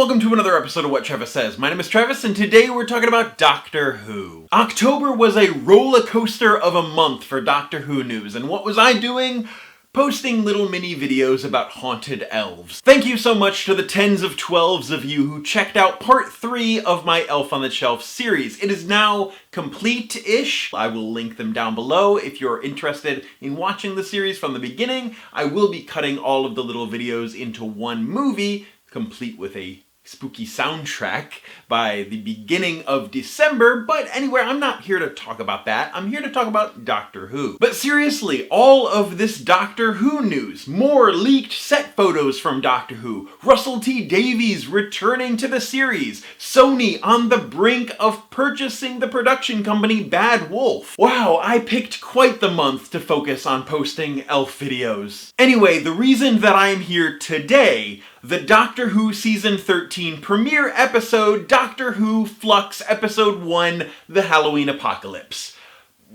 welcome to another episode of What Travis Says. My name is Travis, and today we're talking about Doctor Who. October was a roller coaster of a month for Doctor Who news, and what was I doing? Posting little mini videos about haunted elves. Thank you so much to the tens of 12s of you who checked out part 3 of my Elf on the Shelf series. It is now complete-ish. I will link them down below if you're interested in watching the series from the beginning. I will be cutting all of the little videos into one movie, complete with a spooky soundtrack by the beginning of December, but anyway, I'm not here to talk about that. I'm here to talk about Doctor Who. But seriously, all of this Doctor Who news, more leaked set photos from Doctor Who, Russell T Davies returning to the series, Sony on the brink of purchasing the production company Bad Wolf. Wow, I picked quite the month to focus on posting elf videos. Anyway, the reason that I'm here today, the Doctor Who Season 13 premiere episode, Doctor Who Flux Episode 1, The Halloween Apocalypse.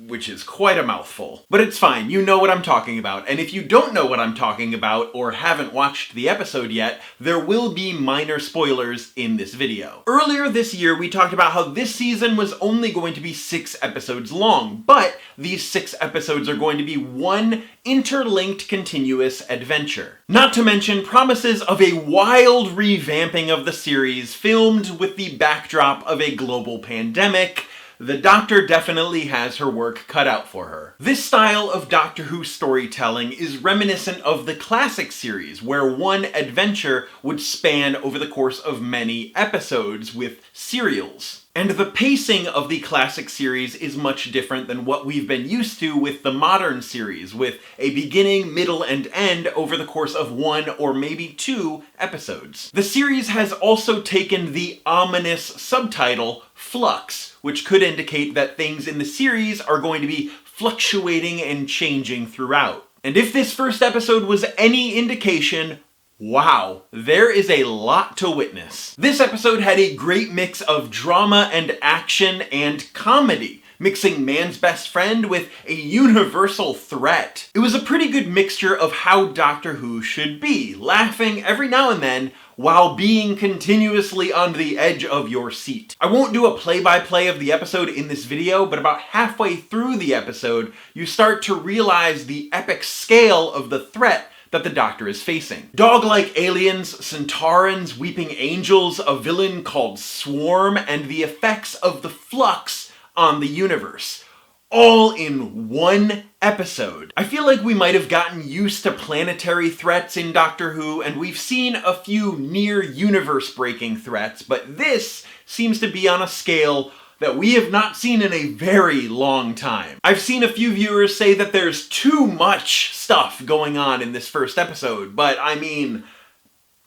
Which is quite a mouthful. But it's fine, you know what I'm talking about, and if you don't know what I'm talking about or haven't watched the episode yet, there will be minor spoilers in this video. Earlier this year, we talked about how this season was only going to be 6 episodes long, but these 6 episodes are going to be one interlinked continuous adventure. Not to mention promises of a wild revamping of the series filmed with the backdrop of a global pandemic. The Doctor definitely has her work cut out for her. This style of Doctor Who storytelling is reminiscent of the classic series, where one adventure would span over the course of many episodes with serials. And the pacing of the classic series is much different than what we've been used to with the modern series, with a beginning, middle, and end over the course of 1 or maybe 2 episodes. The series has also taken the ominous subtitle Flux, which could indicate that things in the series are going to be fluctuating and changing throughout. And if this first episode was any indication, wow, there is a lot to witness. This episode had a great mix of drama and action and comedy, mixing man's best friend with a universal threat. It was a pretty good mixture of how Doctor Who should be, laughing every now and then while being continuously on the edge of your seat. I won't do a play-by-play of the episode in this video, but about halfway through the episode, you start to realize the epic scale of the threat that the Doctor is facing. Dog-like aliens, Centaurans, weeping angels, a villain called Swarm, and the effects of the flux on the universe. All in one episode. I feel like we might have gotten used to planetary threats in Doctor Who, and we've seen a few near universe-breaking threats, but this seems to be on a scale that we have not seen in a very long time. I've seen a few viewers say that there's too much stuff going on in this first episode, but I mean,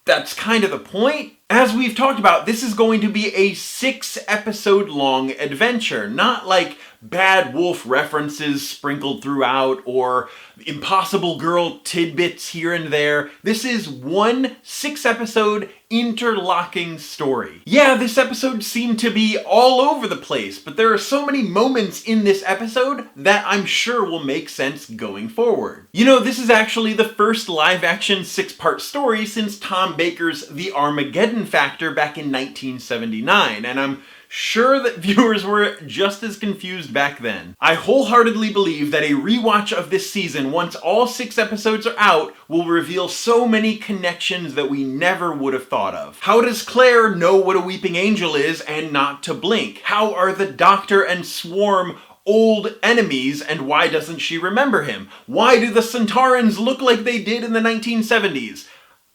that's kind of the point. As we've talked about, this is going to be a 6-episode long adventure, not like Bad Wolf references sprinkled throughout or Impossible Girl tidbits here and there. This is one 6-episode interlocking story. Yeah, this episode seemed to be all over the place, but there are so many moments in this episode that I'm sure will make sense going forward. You know, this is actually the first live-action 6-part story since Tom Baker's The Armageddon Factor back in 1979, and I'm sure that viewers were just as confused back then. I wholeheartedly believe that a rewatch of this season, once all 6 episodes are out, will reveal so many connections that we never would have thought of. How does Claire know what a weeping angel is and not to blink? How are the Doctor and Swarm old enemies, and why doesn't she remember him? Why do the Centaurans look like they did in the 1970s?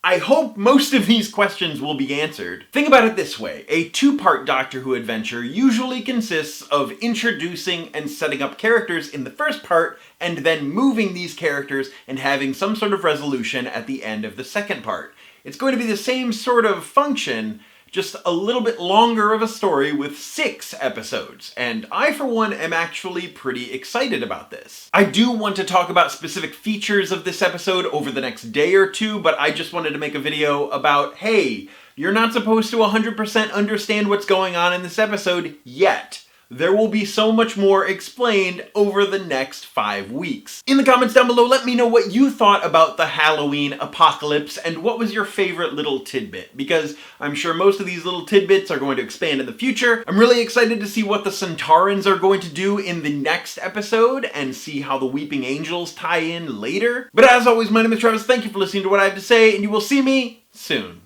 I hope most of these questions will be answered. Think about it this way. A 2-part Doctor Who adventure usually consists of introducing and setting up characters in the first part, and then moving these characters and having some sort of resolution at the end of the second part. It's going to be the same sort of function, just a little bit longer of a story with 6 episodes, and I for one am actually pretty excited about this. I do want to talk about specific features of this episode over the next day or two, but I just wanted to make a video about, hey, you're not supposed to 100% understand what's going on in this episode yet. there will be so much more explained over the next 5 weeks. In the comments down below, let me know what you thought about the Halloween apocalypse and what was your favorite little tidbit, because I'm sure most of these little tidbits are going to expand in the future. I'm really excited to see what the Centaurans are going to do in the next episode and see how the Weeping Angels tie in later. But as always, my name is Travis. Thank you for listening to what I have to say, and you will see me soon.